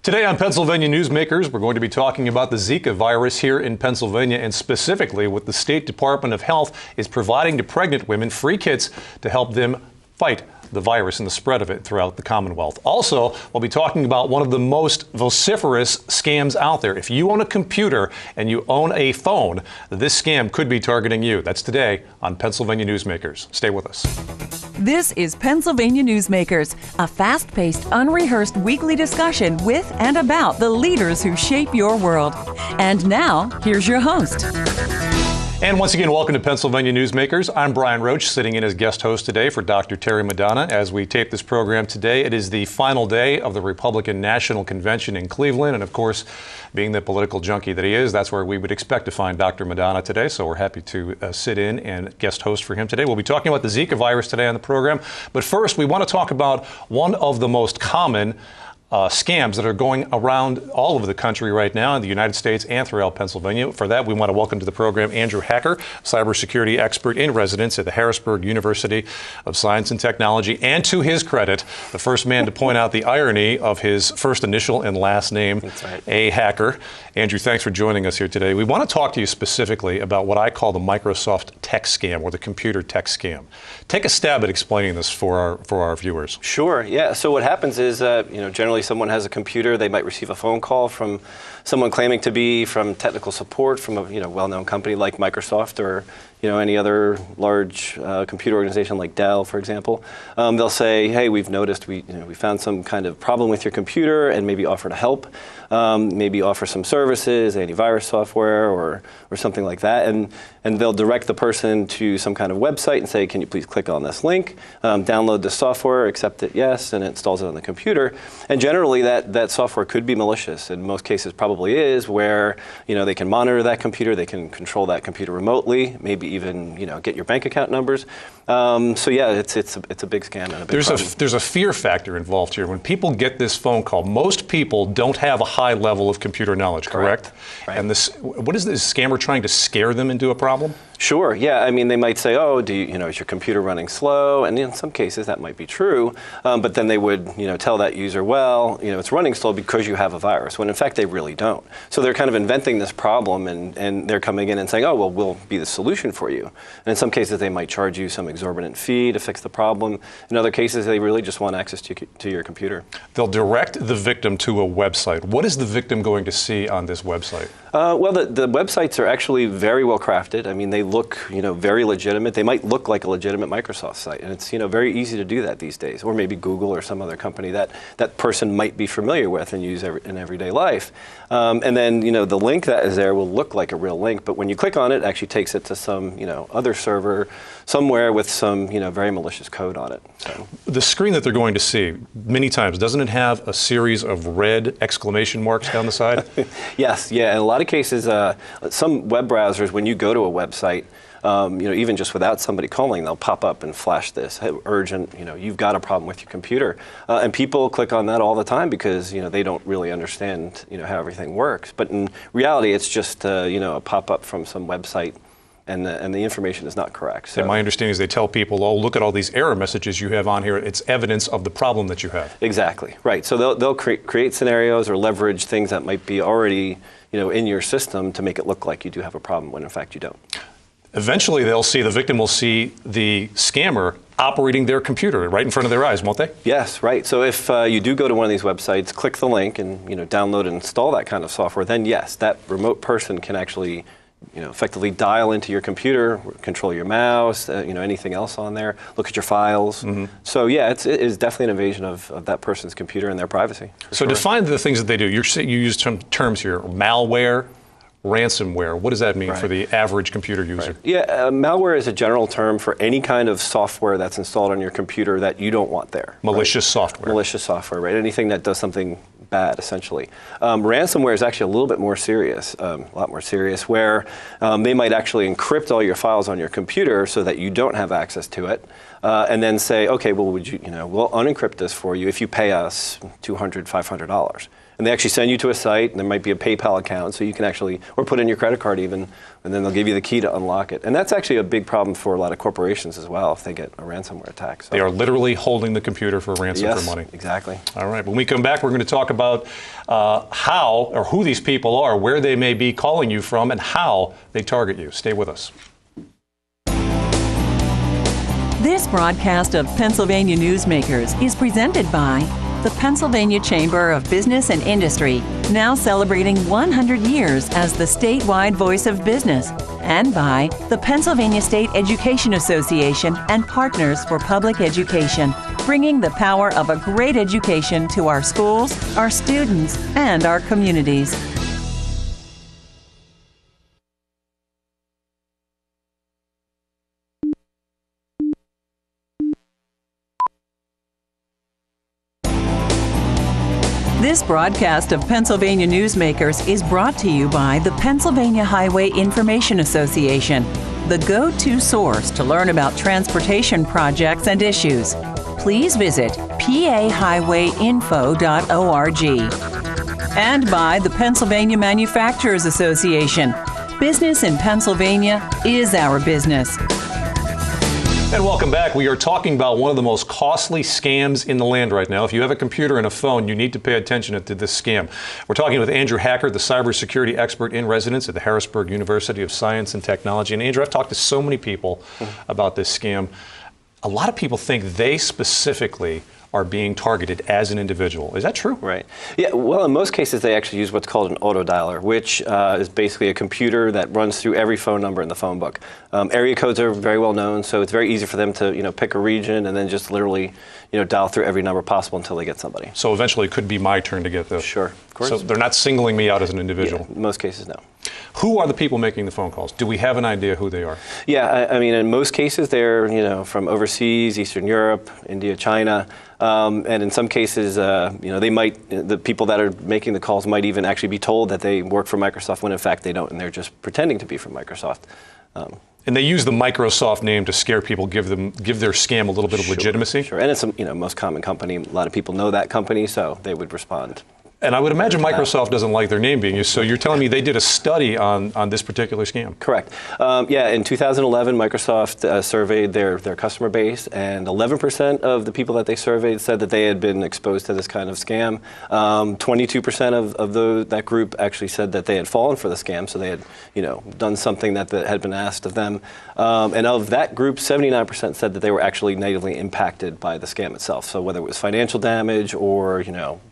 Today on Pennsylvania Newsmakers, we're going to be talking about the Zika virus here in Pennsylvania, and specifically what the State Department of Health is providing to pregnant women free kits to help them fight the virus and the spread of it throughout the Commonwealth. Also, we'll be talking about one of the most vociferous scams out there. If you own a computer and you own a phone, this scam could be targeting you. That's today on Pennsylvania Newsmakers. Stay with us. This is Pennsylvania Newsmakers, a fast-paced, unrehearsed weekly discussion with and about the leaders who shape your world. And now, here's your host. And once again, welcome to Pennsylvania Newsmakers. I'm Brian Roche, sitting in as guest host today for Dr. Terry Madonna. As we tape this program today, it is the final day of the Republican National Convention in Cleveland. And of course, being the political junkie that he is, that's where we would expect to find Dr. Madonna today. So we're happy to sit in and guest host for him today. We'll be talking about the Zika virus today on the program. But first, we want to talk about one of the most common scams that are going around all over the country right now in the United States and throughout Pennsylvania. For that, we want to welcome to the program Andrew Hacker, cybersecurity expert in residence at the Harrisburg University of Science and Technology, and to his credit, the first man to point out the irony of his first initial and last name, That's right. A. Hacker. Andrew, thanks for joining us here today. We want to talk to you specifically about what I call the Microsoft tech scam, or the computer tech scam. Take a stab at explaining this for our viewers. Sure, yeah. So what happens is, generally someone has a computer, they might receive a phone call from someone claiming to be from technical support from a well-known company like Microsoft or any other large computer organization like Dell, for example. They'll say, hey, we've noticed we found some kind of problem with your computer, and maybe offer to help, maybe offer some services, antivirus software or something like that, and they'll direct the person to some kind of website and say, can you please click on this link, download the software, accept it, yes, and it installs it on the computer. And generally that software could be malicious. In most cases probably is, where they can monitor that computer, they can control that computer remotely, maybe even get your bank account numbers. So yeah, it's a big scam and a big problem. There's a fear factor involved here. When people get this phone call, most people don't have a high level of computer knowledge, correct? Right. And what is this scammer trying to scare them into a problem? Sure, yeah. I mean, they might say, oh, is your computer running slow? And in some cases that might be true, but then they would tell that user, well, it's running slow because you have a virus, when in fact they really don't. So they're kind of inventing this problem, and they're coming in and saying, oh, well, we'll be the solution for you. And in some cases they might charge you some exorbitant fee to fix the problem. In other cases they really just want access to your computer. They'll direct the victim to a website. What is the victim going to see on this website? Well, the websites are actually very well crafted. I mean, they look, very legitimate. They might look like a legitimate Microsoft site, and it's, very easy to do that these days. Or maybe Google or some other company that person might be familiar with and use in everyday life. And then, the link that is there will look like a real link, but when you click on it, it actually takes it to some, other server somewhere with some, very malicious code on it. So. The screen that they're going to see, many times, doesn't it have a series of red exclamation marks down the side? Yes, yeah. In a lot of cases, some web browsers, when you go to a website, even just without somebody calling, they'll pop up and flash this, hey, urgent, you've got a problem with your computer. And people click on that all the time because, they don't really understand, how everything works. But in reality, it's just, a pop-up from some website, and the information is not correct. So. And my understanding is they tell people, oh, look at all these error messages you have on here. It's evidence of the problem that you have. Exactly, right. So they'll create scenarios or leverage things that might be already, in your system to make it look like you do have a problem when in fact you don't. Eventually, the victim will see the scammer operating their computer right in front of their eyes, won't they? Yes, right. So if you do go to one of these websites, click the link and download and install that kind of software, then yes, that remote person can actually effectively dial into your computer, control your mouse, anything else on there, look at your files. Mm-hmm. So yeah, it is definitely an invasion of that person's computer and their privacy. So define the things that they do. You use terms here, malware, ransomware. What does that mean for the average computer user? Right. Yeah, malware is a general term for any kind of software that's installed on your computer that you don't want there. Malicious software. Malicious software, right? Anything that does something bad, essentially. Ransomware is actually a little bit more serious, a lot more serious, where they might actually encrypt all your files on your computer so that you don't have access to it, and then say, okay, well, we'll unencrypt this for you if you pay us $200, $500. and they actually send you to a site, and there might be a PayPal account, so you can actually, or put in your credit card even, and then they'll give you the key to unlock it. And that's actually a big problem for a lot of corporations as well if they get a ransomware attack. So. They are literally holding the computer for ransom for money. Exactly. All right. When we come back, we're going to talk about how or who these people are, where they may be calling you from, and how they target you. Stay with us. This broadcast of Pennsylvania Newsmakers is presented by the Pennsylvania Chamber of Business and Industry, now celebrating 100 years as the statewide voice of business, and by the Pennsylvania State Education Association and Partners for Public Education, bringing the power of a great education to our schools, our students, and our communities. This broadcast of Pennsylvania Newsmakers is brought to you by the Pennsylvania Highway Information Association, the go-to source to learn about transportation projects and issues. Please visit pahighwayinfo.org. And by the Pennsylvania Manufacturers Association. Business in Pennsylvania is our business. And welcome back. We are talking about one of the most costly scams in the land right now. If you have a computer and a phone, you need to pay attention to this scam. We're talking with Andrew Hacker, the cybersecurity expert in residence at the Harrisburg University of Science and Technology. And Andrew, I've talked to so many people about this scam. A lot of people think they specifically are being targeted as an individual. Is that true? Right. Yeah, well, in most cases, they actually use what's called an auto dialer, which is basically a computer that runs through every phone number in the phone book. Area codes are very well known, so it's very easy for them to, pick a region and then just literally, dial through every number possible until they get somebody. So eventually it could be my turn to get this. Sure, of course. So they're not singling me out as an individual? Yeah, in most cases, no. Who are the people making the phone calls? Do we have an idea who they are? Yeah, I mean, in most cases, they're, from overseas, Eastern Europe, India, China. And in some cases, the people that are making the calls might even actually be told that they work for Microsoft when in fact they don't, and they're just pretending to be from Microsoft. And they use the Microsoft name to scare people, give their scam a little bit of legitimacy? Sure, and it's a most common company. A lot of people know that company, so they would respond. And I would imagine Microsoft doesn't like their name being used, so you're telling me they did a study on this particular scam? Correct. In 2011, Microsoft surveyed their customer base, and 11% of the people that they surveyed said that they had been exposed to this kind of scam. 22% of that group actually said that they had fallen for the scam, so they had done something that had been asked of them. And of that group, 79% said that they were actually negatively impacted by the scam itself. So whether it was financial damage or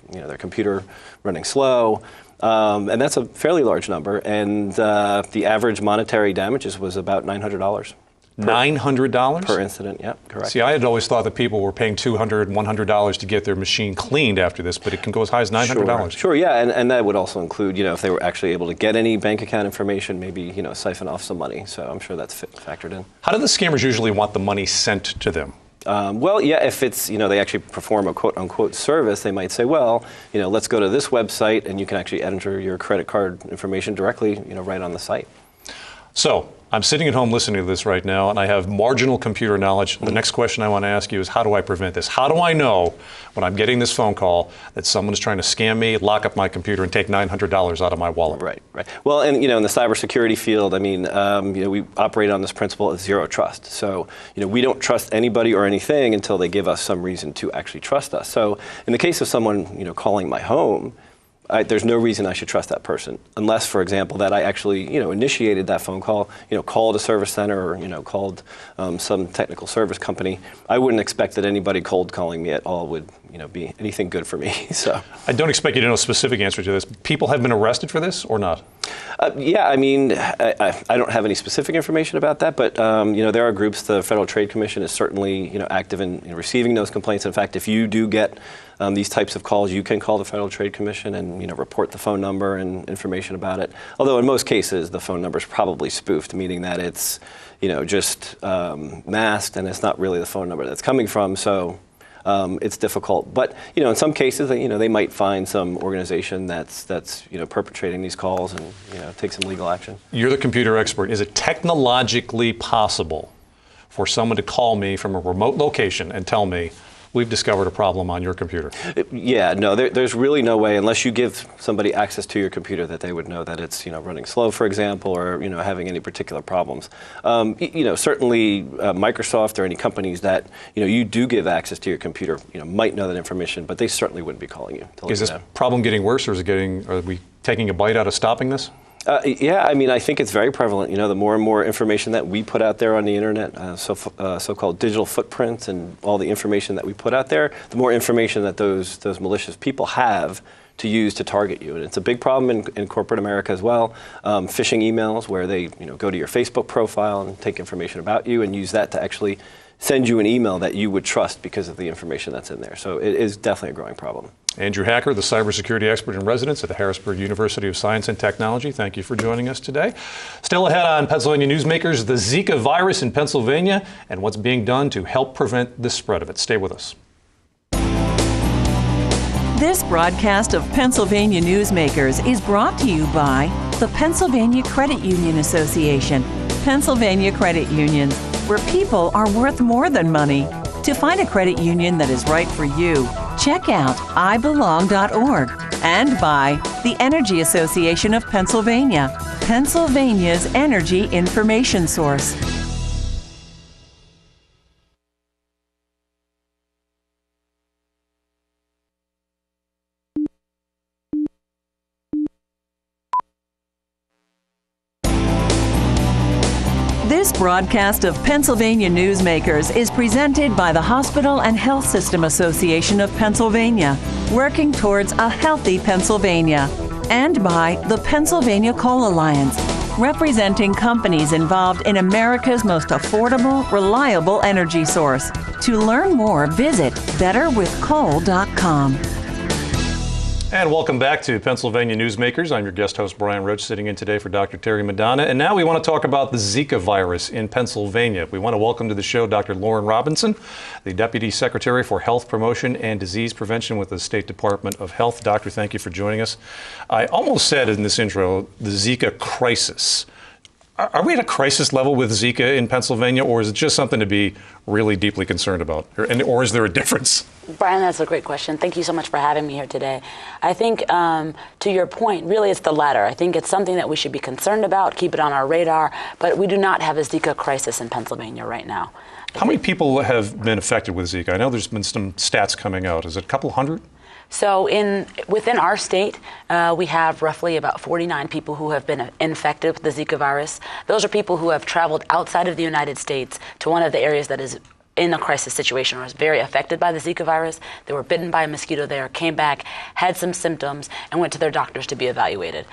their computer running slow, and that's a fairly large number. And the average monetary damages was about $900. $900? Per incident, yeah, correct. See, I had always thought that people were paying $200, $100 to get their machine cleaned after this, but it can go as high as $900. Sure, yeah, and that would also include, if they were actually able to get any bank account information, maybe, siphon off some money. So I'm sure that's factored in. How do the scammers usually want the money sent to them? If it's, they actually perform a quote-unquote service, they might say, well, let's go to this website, and you can actually enter your credit card information directly, right on the site. So I'm sitting at home listening to this right now, and I have marginal computer knowledge. The next question I want to ask you is, how do I prevent this? How do I know when I'm getting this phone call that someone is trying to scam me, lock up my computer, and take $900 out of my wallet? Right. Well, and in the cybersecurity field, I mean, we operate on this principle of zero trust. So, we don't trust anybody or anything until they give us some reason to actually trust us. So, in the case of someone, calling my home, there's no reason I should trust that person, unless, for example, that I actually, initiated that phone call, called a service center or, called some technical service company. I wouldn't expect that anybody cold calling me at all would, be anything good for me. So I don't expect you to know a specific answer to this. People have been arrested for this or not? I mean, I don't have any specific information about that, but there are groups. The Federal Trade Commission is certainly active in receiving those complaints. In fact, if you do get these types of calls, you can call the Federal Trade Commission and report the phone number and information about it. Although in most cases, the phone number is probably spoofed, meaning that it's just masked and it's not really the phone number that's coming from. So it's difficult. But in some cases, they might find some organization that's perpetrating these calls and take some legal action. You're the computer expert. Is it technologically possible for someone to call me from a remote location and tell me, we've discovered a problem on your computer. Yeah, no, there's really no way, unless you give somebody access to your computer, that they would know that it's running slow, for example, or having any particular problems. Certainly Microsoft or any companies that you do give access to your computer might know that information, but they certainly wouldn't be calling you. Is this problem getting worse, or are we taking a bite out of stopping this? Yeah, I mean, I think it's very prevalent. The more and more information that we put out there on the internet, so-called digital footprints, and all the information that we put out there, the more information that those malicious people have to use to target you. And it's a big problem in corporate America as well. Phishing emails, where they go to your Facebook profile and take information about you and use that to actually send you an email that you would trust because of the information that's in there. So it is definitely a growing problem. Andrew Hacker, the cybersecurity expert in residence at the Harrisburg University of Science and Technology, thank you for joining us today. Still ahead on Pennsylvania Newsmakers, the Zika virus in Pennsylvania and what's being done to help prevent the spread of it. Stay with us. This broadcast of Pennsylvania Newsmakers is brought to you by the Pennsylvania Credit Union Association. Pennsylvania Credit Unions, where people are worth more than money. To find a credit union that is right for you, check out ibelong.org. And by the Energy Association of Pennsylvania, Pennsylvania's energy information source. This broadcast of Pennsylvania Newsmakers is presented by the Hospital and Health System Association of Pennsylvania, working towards a healthy Pennsylvania, and by the Pennsylvania Coal Alliance, representing companies involved in America's most affordable, reliable energy source. To learn more, visit betterwithcoal.com. And welcome back to Pennsylvania Newsmakers. I'm your guest host, Brian Roche, sitting in today for Dr. Terry Madonna. And now we want to talk about the Zika virus in Pennsylvania. We want to welcome to the show Dr. Loren Robinson, the Deputy Secretary for Health Promotion and Disease Prevention with the State Department of Health. Doctor, thank you for joining us. I almost said in this intro, the Zika crisis. Are we at a crisis level with Zika in Pennsylvania, or is it just something to be really deeply concerned about? Or is there a difference? Brian, that's a great question. Thank you so much for having me here today. I think, to your point, really it's the latter. I think it's something that we should be concerned about, keep it on our radar, but we do not have a Zika crisis in Pennsylvania right now. How many people have been affected with Zika? I know there's been some stats coming out. Is it a couple hundred? So within our state, we have roughly about 49 people who have been infected with the Zika virus. Those are people who have traveled outside of the United States to one of the areas that is in a crisis situation or is very affected by the Zika virus. They were bitten by a mosquito there, came back, had some symptoms, and went to their doctors to be evaluated.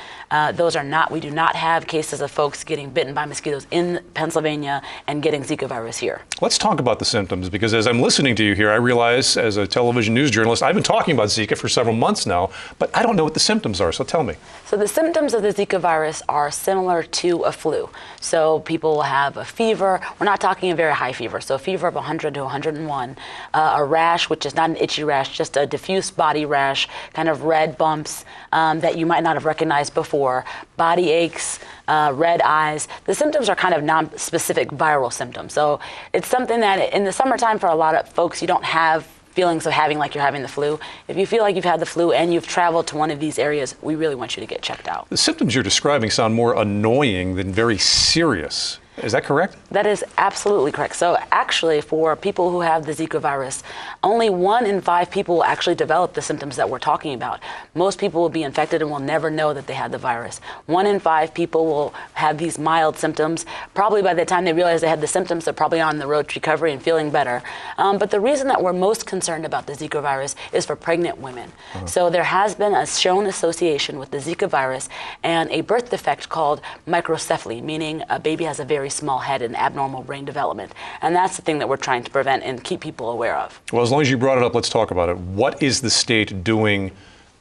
We do not have cases of folks getting bitten by mosquitoes in Pennsylvania and getting Zika virus here. Let's talk about the symptoms, because as I'm listening to you here, I realize as a television news journalist, I've been talking about Zika for several months now, but I don't know what the symptoms are, so tell me. So the symptoms of the Zika virus are similar to a flu. So people will have a fever. We're not talking a very high fever, so a fever of 100 to 101, a rash, which is not an itchy rash, just a diffuse body rash, kind of red bumps that you might not have recognized before, body aches, red eyes. The symptoms are kind of non-specific viral symptoms. So it's something that in the summertime for a lot of folks, you don't have feelings of having like you're having the flu. If you feel like you've had the flu and you've traveled to one of these areas, we really want you to get checked out. The symptoms you're describing sound more annoying than very serious. Is that correct? That is absolutely correct. So actually, for people who have the Zika virus, only 1 in 5 people will actually develop the symptoms that we're talking about. Most people will be infected and will never know that they had the virus. 1 in 5 people will have these mild symptoms. Probably by the time they realize they had the symptoms, they're probably on the road to recovery and feeling better. But the reason that we're most concerned about the Zika virus is for pregnant women. So there has been a shown association with the Zika virus and a birth defect called microcephaly, meaning a baby has a very small head and abnormal brain development. And that's the thing that we're trying to prevent and keep people aware of. Well, as long as you brought it up, let's talk about it. What is the state doing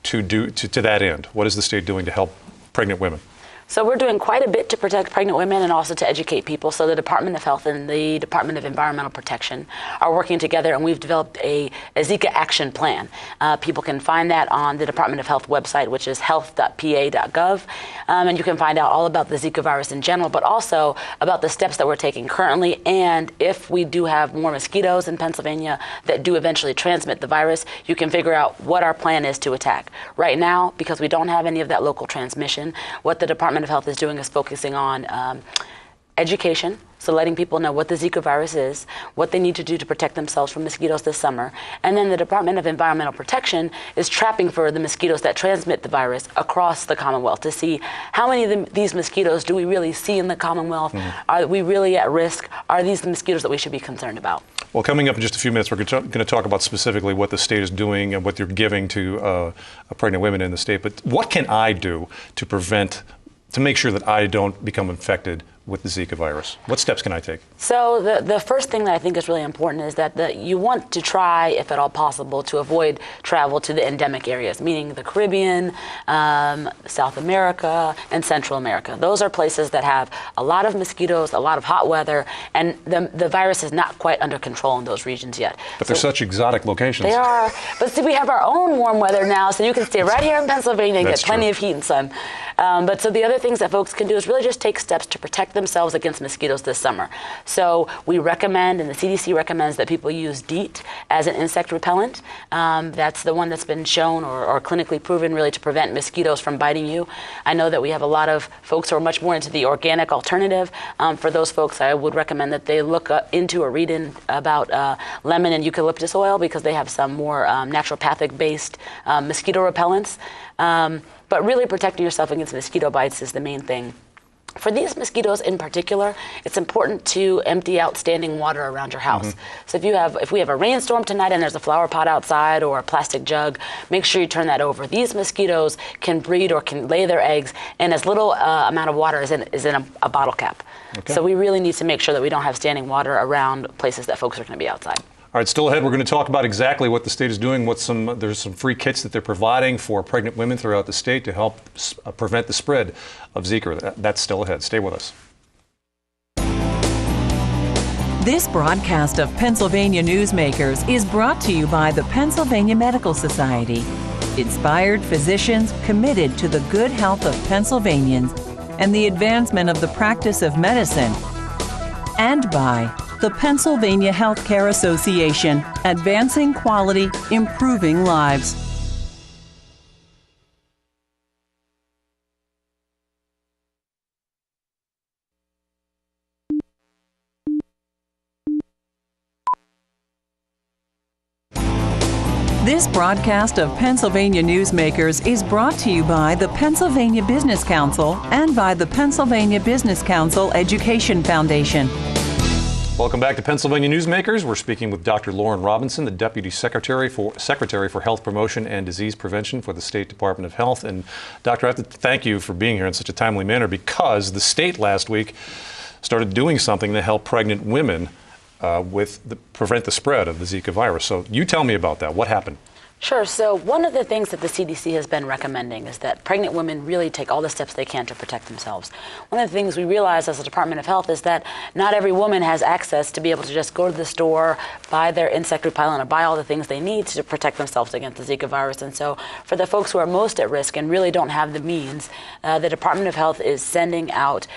to that end? What is the state doing to help pregnant women? So we're doing quite a bit to protect pregnant women and also to educate people. So the Department of Health and the Department of Environmental Protection are working together, and we've developed a Zika action plan. People can find that on the Department of Health website, which is health.pa.gov. And you can find out all about the Zika virus in general, but also about the steps that we're taking currently. And if we do have more mosquitoes in Pennsylvania that do eventually transmit the virus, you can figure out what our plan is to attack. Right now, because we don't have any of that local transmission, what the Department of Health is doing is focusing on education, so letting people know what the Zika virus is, what they need to do to protect themselves from mosquitoes this summer. And then the Department of Environmental Protection is trapping for the mosquitoes that transmit the virus across the Commonwealth to see how many of these mosquitoes do we really see in the Commonwealth? Are we really at risk? Are these the mosquitoes that we should be concerned about? Well, coming up in just a few minutes, we're going to talk about specifically what the state is doing and what they're giving to pregnant women in the state. But what can I do to make sure that I don't become infected with the Zika virus? What steps can I take? So the first thing that I think is really important is that you want to try, if at all possible, to avoid travel to the endemic areas, meaning the Caribbean, South America, and Central America. Those are places that have a lot of mosquitoes, a lot of hot weather, and the virus is not quite under control in those regions yet. But they're such exotic locations. They are. But see, we have our own warm weather now, so you can stay right here in Pennsylvania and get plenty of heat and sun. But so the other things that folks can do is really just take steps to protect themselves against mosquitoes this summer. So we recommend, and the CDC recommends, that people use DEET as an insect repellent. That's the one that's been shown or clinically proven really to prevent mosquitoes from biting you. I know that we have a lot of folks who are much more into the organic alternative. For those folks, I would recommend that they look into or read in about lemon and eucalyptus oil, because they have some more naturopathic-based mosquito repellents. But really protecting yourself against mosquito bites is the main thing. For these mosquitoes in particular, it's important to empty out standing water around your house. So if we have a rainstorm tonight and there's a flower pot outside or a plastic jug, make sure you turn that over. These mosquitoes can breed or can lay their eggs in as little amount of water as in a bottle cap. Okay. So we really need to make sure that we don't have standing water around places that folks are going to be outside. All right, still ahead, we're going to talk about exactly what the state is doing. There's some free kits that they're providing for pregnant women throughout the state to help prevent the spread of Zika. That's still ahead. Stay with us. This broadcast of Pennsylvania Newsmakers is brought to you by the Pennsylvania Medical Society. Inspired physicians committed to the good health of Pennsylvanians and the advancement of the practice of medicine. And by the Pennsylvania Healthcare Association, advancing quality, improving lives. This broadcast of Pennsylvania Newsmakers is brought to you by the Pennsylvania Business Council and by the Pennsylvania Business Council Education Foundation. Welcome back to Pennsylvania Newsmakers. We're speaking with Dr. Loren Robinson, the Deputy Secretary for Health Promotion and Disease Prevention for the State Department of Health. And Doctor, I have to thank you for being here in such a timely manner, because the state last week started doing something to help pregnant women prevent the spread of the Zika virus. So you tell me about that. What happened? Sure. So one of the things that the CDC has been recommending is that pregnant women really take all the steps they can to protect themselves. One of the things we realize as a Department of Health is that not every woman has access to be able to just go to the store, buy their insect repellent, or buy all the things they need to protect themselves against the Zika virus. And so for the folks who are most at risk and really don't have the means, the Department of Health is sending out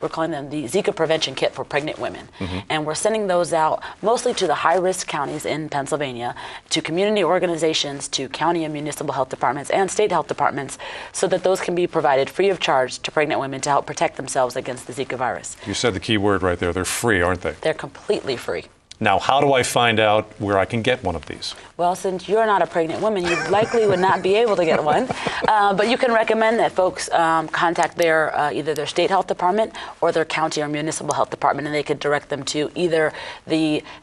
we're calling them the Zika prevention kit for pregnant women. And we're sending those out mostly to the high-risk counties in Pennsylvania, to community organizations, to county and municipal health departments and state health departments, so that those can be provided free of charge to pregnant women to help protect themselves against the Zika virus. You said the key word right there. They're free, aren't they? They're completely free. Now, how do I find out where I can get one of these? Well, since you're not a pregnant woman, you likely would not be able to get one. But you can recommend that folks contact either their state health department or their county or municipal health department, and they could direct them to either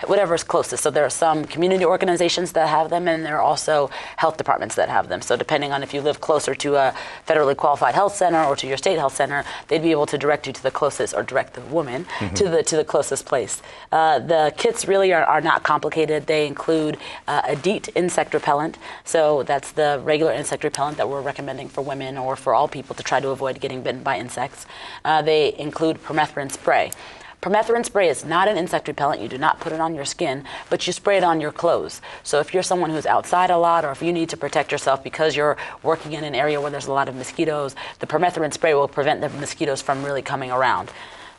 whatever is closest. So there are some community organizations that have them, and there are also health departments that have them. So depending on if you live closer to a federally qualified health center or to your state health center, they'd be able to direct you to the closest, or direct the woman to the closest place. The kits kits really are not complicated. They include a DEET insect repellent. So that's the regular insect repellent that we're recommending for women or for all people to try to avoid getting bitten by insects. They include permethrin spray. Permethrin spray is not an insect repellent. You do not put it on your skin, but you spray it on your clothes. So if you're someone who's outside a lot, or if you need to protect yourself because you're working in an area where there's a lot of mosquitoes, the permethrin spray will prevent the mosquitoes from really coming around.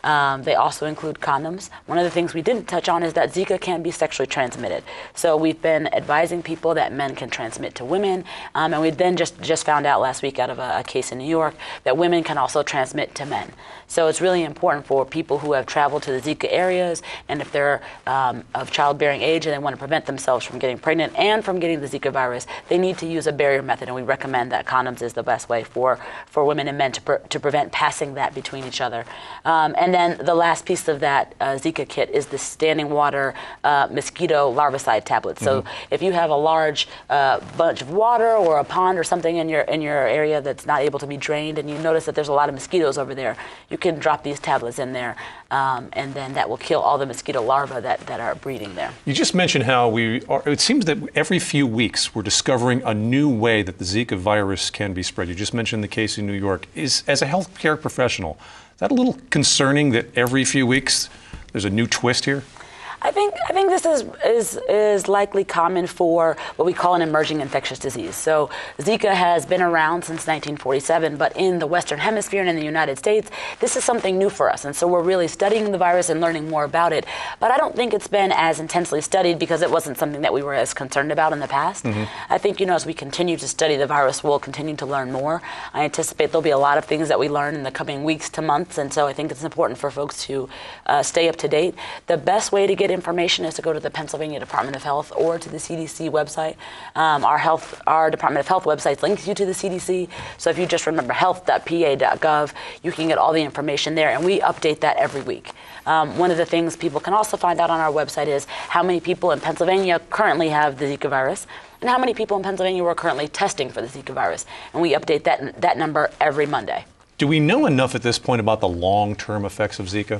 They also include condoms. One of the things we didn't touch on is that Zika can be sexually transmitted. So we've been advising people that men can transmit to women, and we then just found out last week out of a case in New York that women can also transmit to men. So it's really important for people who have traveled to the Zika areas, and if they're of childbearing age and they want to prevent themselves from getting pregnant and from getting the Zika virus, they need to use a barrier method, and we recommend that condoms is the best way for women and men to prevent passing that between each other. And then the last piece of that Zika kit is the standing water mosquito larvicide tablet. So if you have a large bunch of water or a pond or something in your area that's not able to be drained, and you notice that there's a lot of mosquitoes over there, you can drop these tablets in there, and then that will kill all the mosquito larvae that are breeding there. You just mentioned how it seems that every few weeks we're discovering a new way that the Zika virus can be spread. You just mentioned the case in New York. As a healthcare professional, is that a little concerning that every few weeks there's a new twist here? I think this is likely common for what we call an emerging infectious disease. So Zika has been around since 1947, but in the Western Hemisphere and in the United States, this is something new for us. And so we're really studying the virus and learning more about it. But I don't think it's been as intensely studied because it wasn't something that we were as concerned about in the past. I think, as we continue to study the virus, we'll continue to learn more. I anticipate there'll be a lot of things that we learn in the coming weeks to months. And so I think it's important for folks to stay up to date. The best way to get information is to go to the Pennsylvania Department of Health or to the CDC website. Our Department of Health website links you to the CDC. So if you just remember health.pa.gov, you can get all the information there, and we update that every week. One of the things people can also find out on our website is how many people in Pennsylvania currently have the Zika virus, and how many people in Pennsylvania were currently testing for the Zika virus. And we update that number every Monday. Do we know enough at this point about the long-term effects of Zika?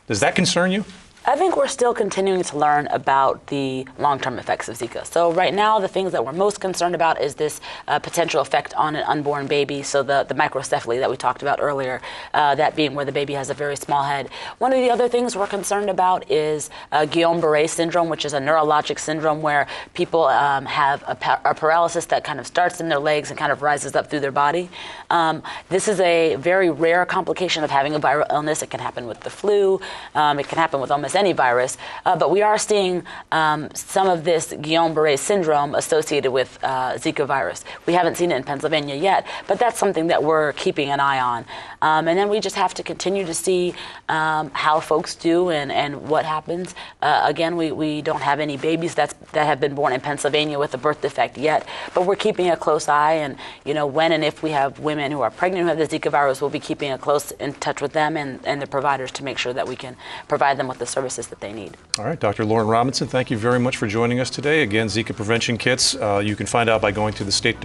Does that concern you? I think we're still continuing to learn about the long-term effects of Zika. So right now, the things that we're most concerned about is this potential effect on an unborn baby, so the microcephaly that we talked about earlier, that being where the baby has a very small head. One of the other things we're concerned about is Guillain-Barré syndrome, which is a neurologic syndrome where people have a paralysis that kind of starts in their legs and kind of rises up through their body. This is a very rare complication of having a viral illness. It can happen with the flu. It can happen with almost any virus, but we are seeing some of this Guillain-Barré syndrome associated with Zika virus. We haven't seen it in Pennsylvania yet, but that's something that we're keeping an eye on. And then we just have to continue to see how folks do and what happens. Again, we don't have any babies that have been born in Pennsylvania with a birth defect yet, but we're keeping a close eye. And when and if we have women who are pregnant who have the Zika virus, we'll be keeping a close in touch with them and the providers to make sure that we can provide them with the services that they need. All right, Dr. Loren Robinson, thank you very much for joining us today. Again, Zika prevention kits you can find out by going to the State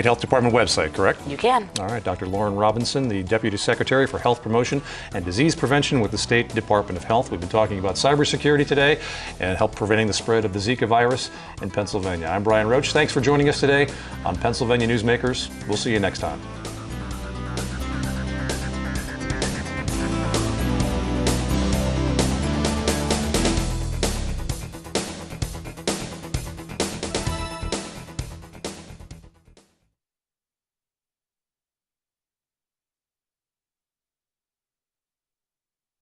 Health Department website, correct? You can. All right, Dr. Loren Robinson, the Deputy Secretary for Health Promotion and Disease Prevention with the State Department of Health. We've been talking about cybersecurity today and help preventing the spread of the Zika virus in Pennsylvania. I'm Brian Roche. Thanks for joining us today on Pennsylvania Newsmakers. We'll see you next time.